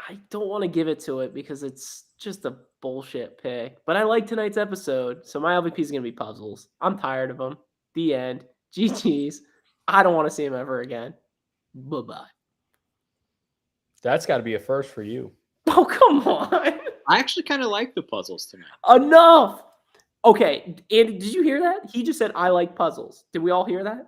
I don't want to give it to it because it's just a bullshit pick, but I like tonight's episode. So my LVP is going to be Puzzles. I'm tired of them. The end. GG's. I don't want to see him ever again. Bye-bye. That's got to be a first for you. Oh, come on. I actually kind of like the Puzzles tonight. Enough. Okay. Andy, did you hear that? He just said, I like puzzles. Did we all hear that?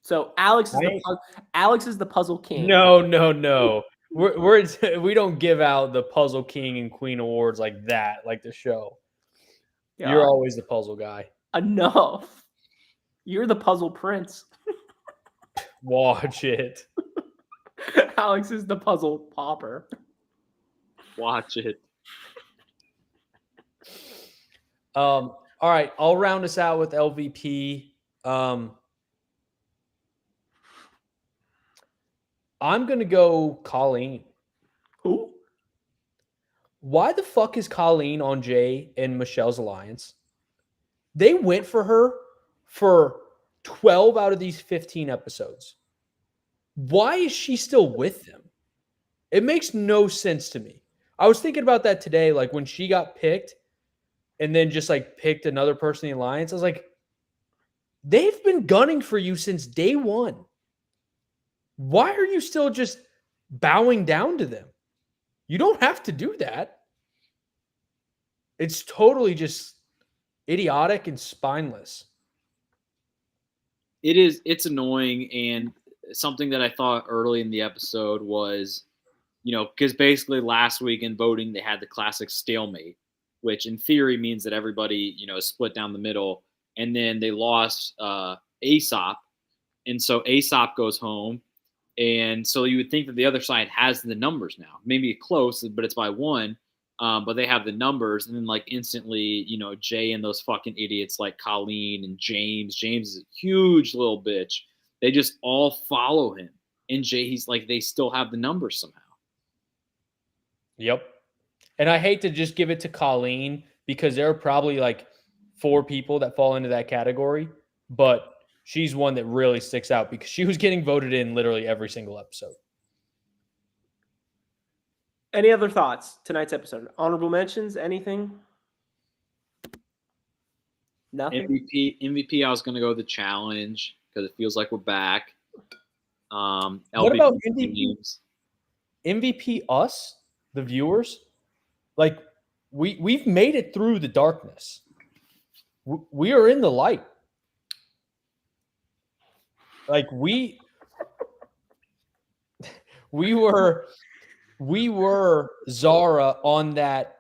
So Alex is the puzzle king. No. We don't give out the puzzle king and queen awards like that, like the show. God. You're always the puzzle guy. Enough. You're the puzzle prince. Watch it. Alex is the puzzle popper. Watch it. All right, I'll round us out with LVP. I'm going to go Colleen. Who? Why the fuck is Colleen on Jay and Michelle's alliance? They went for her for 12 out of these 15 episodes. Why is she still with them? It makes no sense to me. I was thinking about that today, like when she got picked and then just like picked another person in the alliance. I was like, they've been gunning for you since day one. Why are you still just bowing down to them? You don't have to do that. It's totally just idiotic and spineless. It is. It's annoying, and something that I thought early in the episode was, because basically last week in voting they had the classic stalemate, which in theory means that everybody is split down the middle, and then they lost Aesop, and so Aesop goes home. And so you would think that the other side has the numbers now. Maybe close, but it's by one. But they have the numbers. And then, like, instantly, Jay and those fucking idiots like Colleen and James. James is a huge little bitch. They just all follow him. And Jay, he's like, they still have the numbers somehow. Yep. And I hate to just give it to Colleen because there are probably like 4 people that fall into that category. But she's one that really sticks out because she was getting voted in literally every single episode. Any other thoughts? Tonight's episode. Honorable mentions? Anything? Nothing? MVP, I was going to go with the challenge because it feels like we're back. What about MVP? MVP us, the viewers? Like, we've made it through the darkness. We are in the light. Like we were Zara on that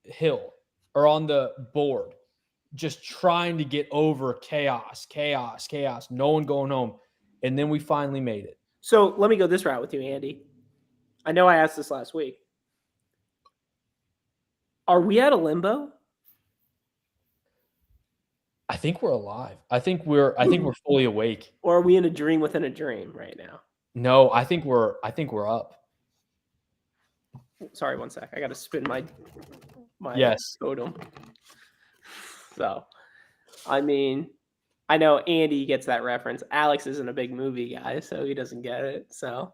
hill or on the board, just trying to get over chaos. No one going home. And then we finally made it. So let me go this route with you, Andy. I know I asked this last week. Are we at a limbo? I think we're alive. I think we're fully awake. Or are we in a dream within a dream right now? No, I think we're up. Sorry, one sec. I got to spin my Yes. totem. So, I mean, I know Andy gets that reference. Alex isn't a big movie guy, so he doesn't get it. So,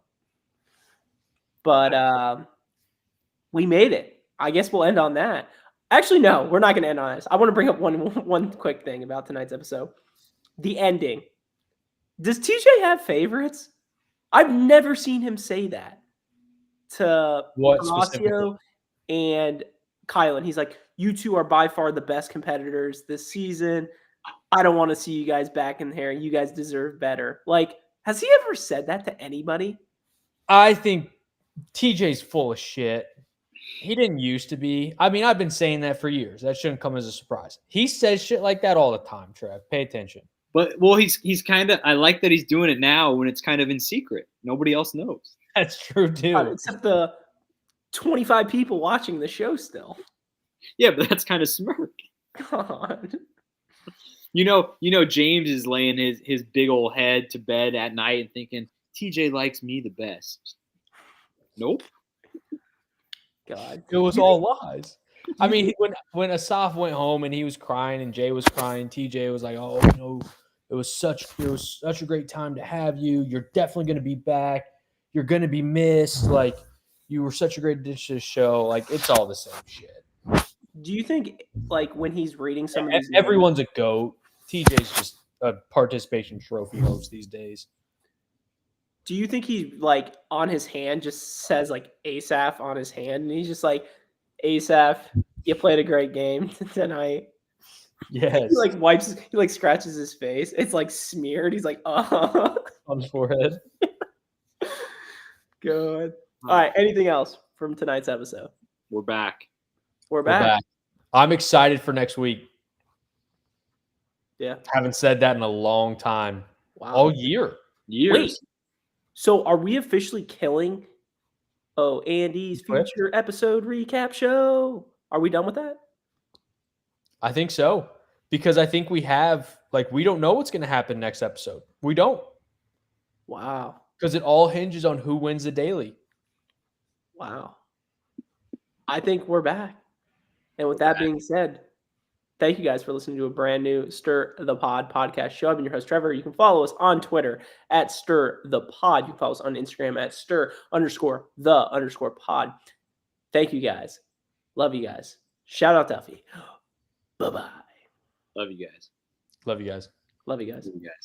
but we made it. I guess we'll end on that. Actually, no, we're not going to end on this. I want to bring up one quick thing about tonight's episode. The ending. Does TJ have favorites? I've never seen him say that to What Horacio and Kylan. He's like, you two are by far the best competitors this season. I don't want to see you guys back in there. You guys deserve better. Like, has he ever said that to anybody? I think TJ's full of shit. He didn't used to be. I mean, I've been saying that for years. That shouldn't come as a surprise. He says shit like that all the time, Trev. Pay attention. But he's kind of. I like that he's doing it now when it's kind of in secret. Nobody else knows. That's true too. Except the 25 people watching the show still. Yeah, but that's kind of smart. God. You know, James is laying his big old head to bed at night and thinking, TJ likes me the best. Nope. God. It was all lies. I mean, when Asaf went home and he was crying and Jay was crying, TJ was like, "Oh, it was such a great time to have you. You're definitely going to be back. You're going to be missed. Like, you were such a great addition to the show. Like, it's all the same shit." Do you think, like, when he's reading some of these Everyone's a goat. TJ's just a participation trophy host these days. Do you think he, like, on his hand just says, like, Asaph on his hand, and he's just like, Asaph, you played a great game tonight. Yes. He, like, wipes, he, like, scratches his face. It's, like, smeared. He's like, on his forehead. Good. All right, anything else from tonight's episode? We're back. We're back. I'm excited for next week. Yeah. Haven't said that in a long time. Wow. All year. Years. Wait. So are we officially killing Andy's future episode recap show? Are we done with that? I think so. Because I think we have, like, we don't know what's going to happen next episode. We don't. Wow. Because it all hinges on who wins the daily. Wow. I think we're back. And with that being said, thank you guys for listening to a brand new Stir the Pod podcast show. I've been your host, Trevor. You can follow us on Twitter at Stir the Pod. You can follow us on Instagram at Stir_the_pod. Thank you guys. Love you guys. Shout out Duffy. Bye-bye. Love you guys. Love you guys. Love you guys. Love you guys.